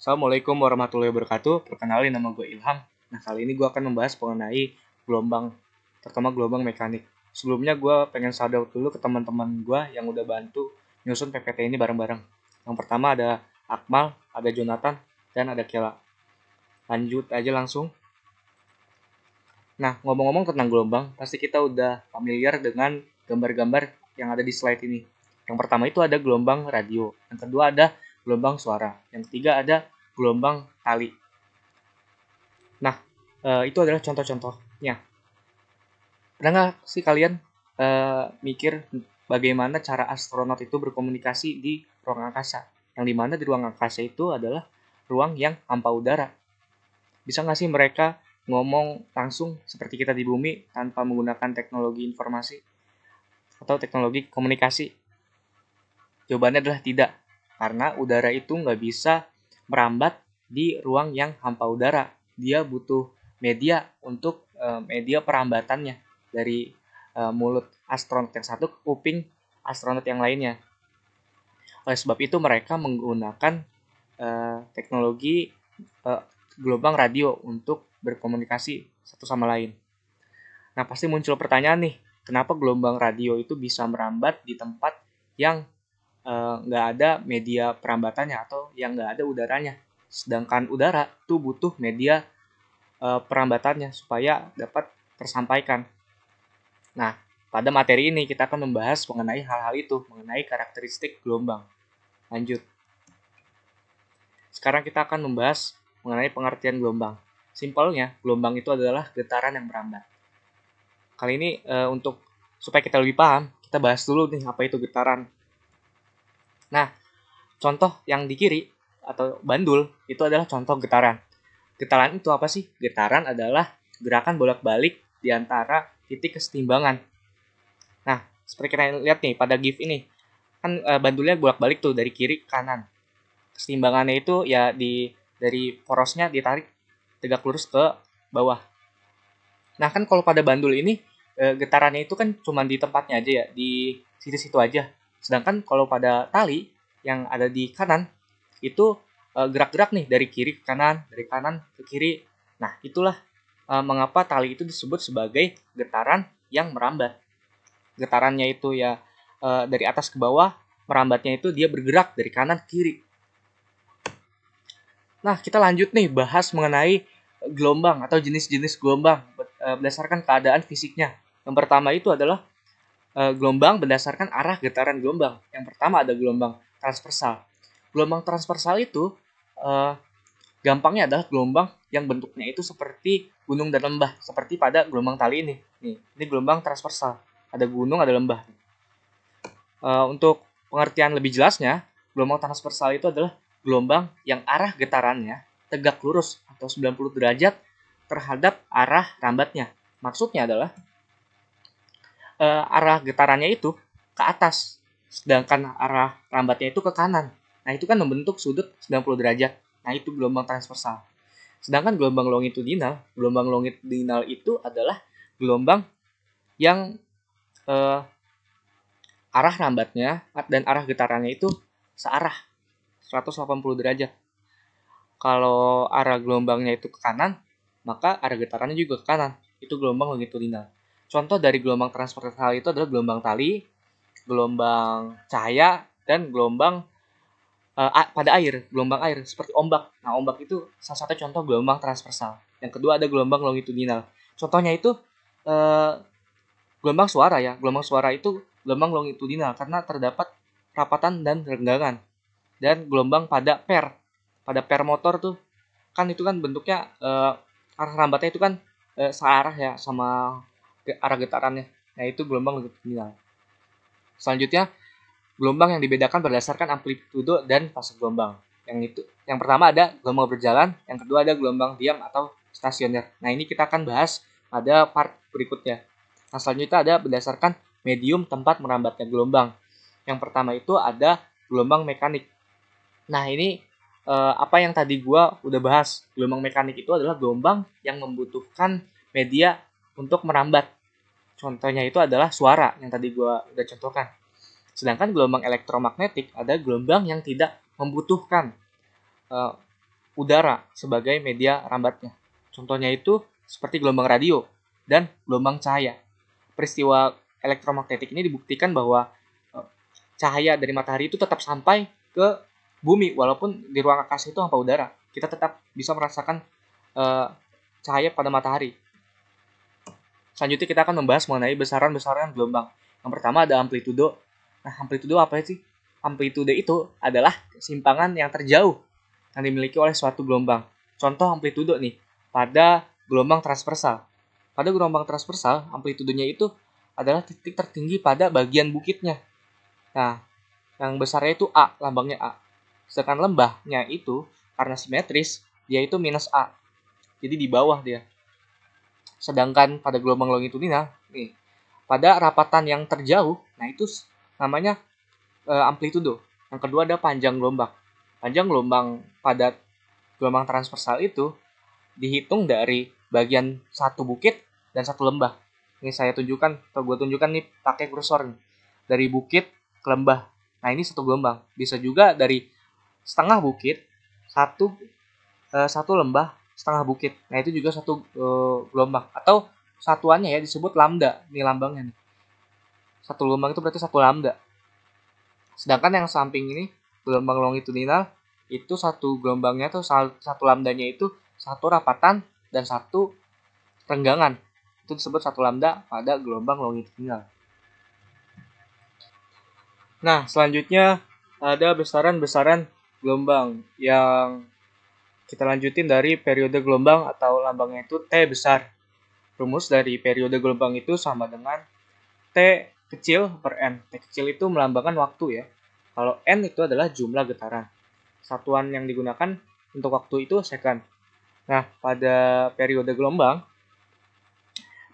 Assalamualaikum warahmatullahi wabarakatuh. Perkenalin, nama gue Ilham. Nah, kali ini gue akan membahas mengenai gelombang, terutama gelombang mekanik. Sebelumnya gue pengen shout out dulu ke teman-teman gue yang udah bantu nyusun PPT ini bareng-bareng. Yang pertama ada Akmal, ada Jonathan, dan ada Kela. Lanjut aja langsung. Nah, ngomong-ngomong tentang gelombang, pasti kita udah familiar dengan gambar-gambar yang ada di slide ini. Yang pertama itu ada gelombang radio, yang kedua ada gelombang suara, yang ketiga ada gelombang tali. Nah, itu adalah contoh-contohnya. Pernah nggak sih kalian mikir bagaimana cara astronot itu berkomunikasi di ruang angkasa? Yang dimana di ruang angkasa itu adalah ruang yang hampa udara. Bisa nggak sih mereka ngomong langsung seperti kita di bumi tanpa menggunakan teknologi informasi atau teknologi komunikasi? Jawabannya adalah tidak, karena udara itu nggak bisa merambat di ruang yang hampa udara. Dia butuh media untuk media perambatannya dari mulut astronot yang satu ke kuping astronot yang lainnya. Oleh sebab itu mereka menggunakan teknologi gelombang radio untuk berkomunikasi satu sama lain. Nah, pasti muncul pertanyaan nih, kenapa gelombang radio itu bisa merambat di tempat yang nggak ada media perambatannya atau yang nggak ada udaranya. Sedangkan udara tuh butuh media perambatannya supaya dapat tersampaikan. Nah, pada materi ini kita akan membahas mengenai hal-hal itu, mengenai karakteristik gelombang. Lanjut. Sekarang kita akan membahas mengenai pengertian gelombang. Simpelnya, gelombang itu adalah getaran yang merambat. Kali ini untuk supaya kita lebih paham, kita bahas dulu nih apa itu getaran. Nah, contoh yang di kiri atau bandul itu adalah contoh getaran. Getaran itu apa sih? Getaran adalah gerakan bolak-balik di antara titik kesetimbangan. Nah, seperti kita lihat nih pada GIF ini, kan bandulnya bolak-balik tuh dari kiri ke kanan. Kesetimbangannya itu ya dari porosnya ditarik tegak lurus ke bawah. Nah, kan kalau pada bandul ini getarannya itu kan cuma di tempatnya aja ya, di situ-situ aja. Sedangkan kalau pada tali yang ada di kanan itu gerak-gerak nih dari kiri ke kanan, dari kanan ke kiri. Nah, itulah mengapa tali itu disebut sebagai getaran yang merambat. Getarannya itu ya dari atas ke bawah, merambatnya itu dia bergerak dari kanan ke kiri. Nah, kita lanjut nih bahas mengenai gelombang atau jenis-jenis gelombang berdasarkan keadaan fisiknya. Yang pertama itu adalah gelombang berdasarkan arah getaran gelombang. Yang pertama ada gelombang transversal. Gelombang transversal itu gampangnya adalah gelombang yang bentuknya itu seperti gunung dan lembah, seperti pada gelombang tali ini. Nih, ini gelombang transversal. Ada gunung, ada lembah. Untuk pengertian lebih jelasnya, gelombang transversal itu adalah gelombang yang arah getarannya tegak lurus atau 90 derajat terhadap arah rambatnya. Maksudnya adalah arah getarannya itu ke atas, sedangkan arah rambatnya itu ke kanan. Nah, itu kan membentuk sudut 90 derajat. Nah, itu gelombang transversal. Sedangkan gelombang longitudinal itu adalah gelombang yang arah rambatnya dan arah getarannya itu searah 180 derajat. Kalau arah gelombangnya itu ke kanan, maka arah getarannya juga ke kanan. Itu gelombang longitudinal. Contoh dari gelombang transversal itu adalah gelombang tali, gelombang cahaya, dan gelombang pada air, gelombang air seperti ombak. Nah, ombak itu salah satu contoh gelombang transversal. Yang kedua ada gelombang longitudinal. Contohnya itu gelombang suara ya. Gelombang suara itu gelombang longitudinal karena terdapat rapatan dan renggangan. Dan gelombang pada per motor tuh kan itu kan bentuknya arah rambatnya itu kan searah ya sama arah getarannya. Nah, itu gelombang longitudinal. Selanjutnya gelombang yang dibedakan berdasarkan amplitudo dan fase gelombang. Yang pertama ada gelombang berjalan, yang kedua ada gelombang diam atau stasioner. Nah, ini kita akan bahas pada part berikutnya. Nah, selanjutnya ada berdasarkan medium tempat merambatnya gelombang. Yang pertama itu ada gelombang mekanik. Nah, ini apa yang tadi gua udah bahas. Gelombang mekanik itu adalah gelombang yang membutuhkan media untuk merambat. Contohnya itu adalah suara yang tadi gua udah contohkan. Sedangkan gelombang elektromagnetik ada gelombang yang tidak membutuhkan udara sebagai media rambatnya. Contohnya itu seperti gelombang radio dan gelombang cahaya. Peristiwa elektromagnetik ini dibuktikan bahwa cahaya dari matahari itu tetap sampai ke bumi walaupun di ruang angkasa itu hampa udara. Kita tetap bisa merasakan cahaya pada matahari. Selanjutnya kita akan membahas mengenai besaran-besaran gelombang. Yang pertama ada amplitudo. Nah, amplitudo apa sih? Amplitudo itu adalah kesimpangan yang terjauh yang dimiliki oleh suatu gelombang. Contoh amplitudo nih, pada gelombang transversal. Pada gelombang transversal, amplitudonya itu adalah titik tertinggi pada bagian bukitnya. Nah, yang besarnya itu A, lambangnya A. Sedangkan lembahnya itu, karena simetris, dia itu minus A. Jadi di bawah dia. Sedangkan pada gelombang longitudinal, nih, pada rapatan yang terjauh, nah itu namanya amplitudo. Yang kedua ada panjang gelombang. Panjang gelombang pada gelombang transversal itu dihitung dari bagian satu bukit dan satu lembah. Ini saya tunjukkan, atau gue tunjukkan nih pakai kursor nih. Dari bukit ke lembah. Nah ini satu gelombang. Bisa juga dari setengah bukit, satu lembah, setengah bukit. Nah itu juga satu gelombang. Atau satuannya ya disebut lambda. Ini lambangnya nih. Satu gelombang itu berarti satu lambda. Sedangkan yang samping ini gelombang longitudinal itu satu gelombangnya tuh satu lambdanya itu satu rapatan dan satu renggangan. Itu disebut satu lambda pada gelombang longitudinal. Nah, selanjutnya ada besaran-besaran gelombang yang kita lanjutin dari periode gelombang atau lambangnya itu T besar. Rumus dari periode gelombang itu sama dengan T kecil per N. T kecil itu melambangkan waktu ya. Kalau N itu adalah jumlah getaran. Satuan yang digunakan untuk waktu itu second. Nah, pada periode gelombang,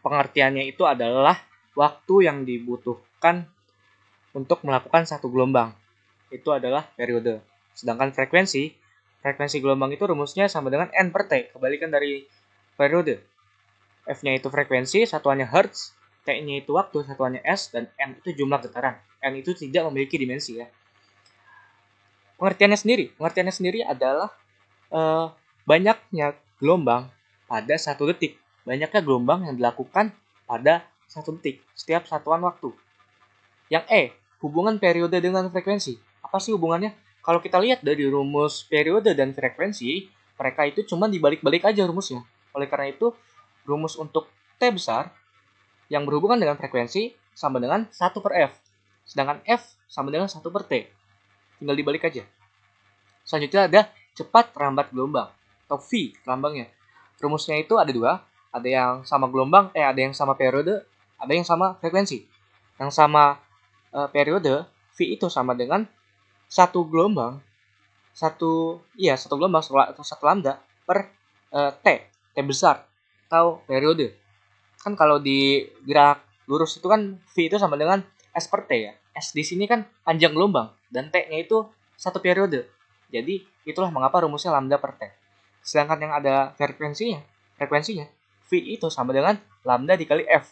pengertiannya itu adalah waktu yang dibutuhkan untuk melakukan satu gelombang. Itu adalah periode. Sedangkan frekuensi gelombang itu rumusnya sama dengan N per T, kebalikan dari periode. F-nya itu frekuensi, satuannya Hertz, T-nya itu waktu, satuannya S, dan N itu jumlah getaran. N itu tidak memiliki dimensi ya. Pengertiannya sendiri adalah banyaknya gelombang pada 1 detik. Banyaknya gelombang yang dilakukan pada 1 detik setiap satuan waktu. Yang E, hubungan periode dengan frekuensi. Apa sih hubungannya? Kalau kita lihat dari rumus periode dan frekuensi, mereka itu cuma dibalik-balik aja rumusnya. Oleh karena itu, rumus untuk T besar yang berhubungan dengan frekuensi sama dengan 1 per F. Sedangkan F sama dengan 1 per T. Tinggal dibalik aja. Selanjutnya ada cepat rambat gelombang atau V lambangnya. Rumusnya itu ada dua, ada yang sama gelombang, ada yang sama periode, ada yang sama frekuensi. Yang sama periode V itu sama dengan satu gelombang satu gelombang atau satu lambda per T besar atau periode. Kan kalau di gerak lurus itu kan V itu sama dengan S per T ya. S di sini kan panjang gelombang dan T-nya itu satu periode. Jadi itulah mengapa rumusnya lambda per T. Sedangkan yang ada frekuensinya V itu sama dengan lambda dikali F.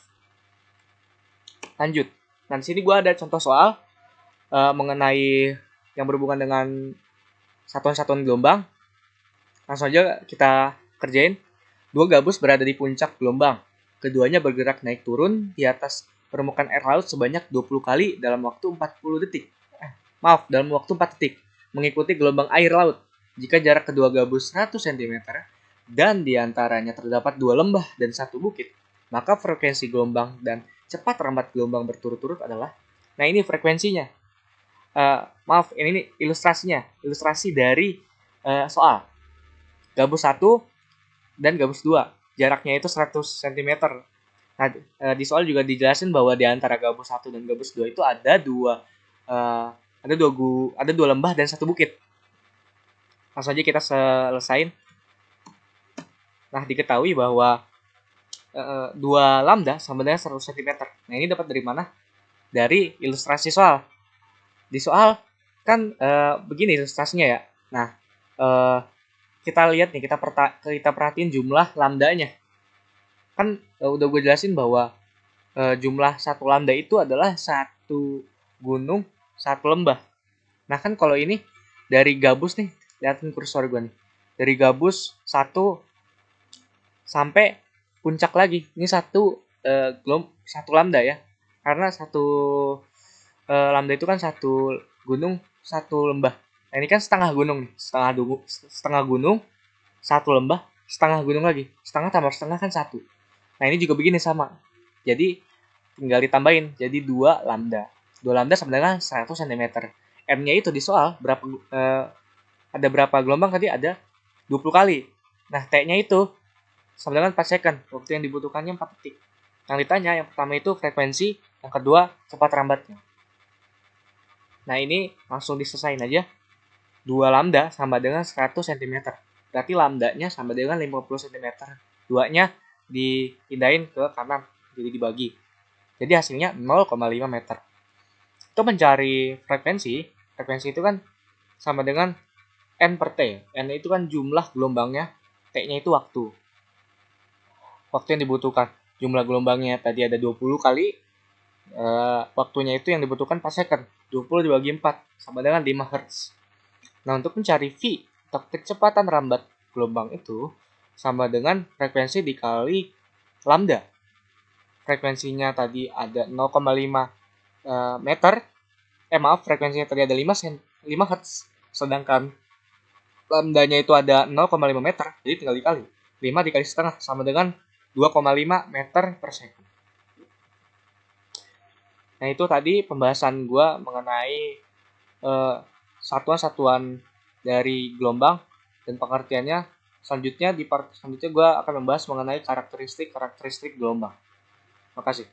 Lanjut. Nah, di sini gue ada contoh soal mengenai yang berhubungan dengan satuan-satuan gelombang. Langsung aja kita kerjain. Dua gabus berada di puncak gelombang. Keduanya bergerak naik turun di atas permukaan air laut sebanyak 20 kali dalam waktu 40 detik. Dalam waktu 4 detik. Mengikuti gelombang air laut. Jika jarak kedua gabus 100 cm dan diantaranya terdapat 2 lembah dan 1 bukit, maka frekuensi gelombang dan cepat rambat gelombang berturut-turut adalah. Nah ini frekuensinya. Ini ilustrasinya. Ilustrasi dari soal. Gabus 1 dan gabus 2. Jaraknya itu 100 cm. Nah, di soal juga dijelasin bahwa di antara gabus 1 dan gabus 2 itu ada dua lembah dan 1 bukit. Langsung aja kita selesain. Nah, diketahui bahwa 2 lambda sama dengan 100 cm. Nah, ini dapat dari mana? Dari ilustrasi soal. Di soal kan begini ilustrasinya ya. Nah, kita lihat nih, kita perhatiin jumlah lambdanya. Kan udah gue jelasin bahwa jumlah satu lambda itu adalah satu gunung, satu lembah. Nah kan kalau ini dari gabus nih, lihatin kursor gue nih. dari gabus 1 sampai puncak lagi. Ini satu lambda ya. Karena satu lambda itu kan satu gunung, satu lembah. Nah, ini kan setengah gunung nih, setengah gunung, satu lembah, setengah gunung lagi. Setengah tambah setengah kan 1. Nah, ini juga begini sama. Jadi tinggal ditambahin jadi 2 lambda. 2 lambda sebenarnya 100 cm. M-nya itu di soal ada berapa gelombang tadi? Ada 20 kali. Nah, T-nya itu sama dengan 4 second. Waktu yang dibutuhkannya 4 detik. Yang ditanya yang pertama itu frekuensi, yang kedua cepat rambatnya. Nah, ini langsung diselesain aja. 2 lambda sama dengan 100 cm. Berarti lambdanya sama dengan 50 cm. 2-nya dipindahin ke kanan, jadi dibagi. Jadi hasilnya 0,5 meter. Untuk mencari frekuensi itu kan sama dengan N per T. N itu kan jumlah gelombangnya, T-nya itu waktu. Waktu yang dibutuhkan. Jumlah gelombangnya tadi ada 20 kali, waktunya itu yang dibutuhkan 4 second. 20 dibagi 4 sama dengan 5 Hz. Nah, untuk mencari V, atau kecepatan rambat gelombang itu sama dengan frekuensi dikali lambda. Frekuensinya tadi ada 0,5 meter. Frekuensinya tadi ada 5 Hz. Sedangkan lambdanya itu ada 0,5 meter, jadi tinggal dikali. 5 dikali setengah sama dengan 2,5 meter per second. Nah, itu tadi pembahasan gue mengenai satuan-satuan dari gelombang dan pengertiannya. Selanjutnya di part selanjutnya gue akan membahas mengenai karakteristik gelombang. Terima kasih.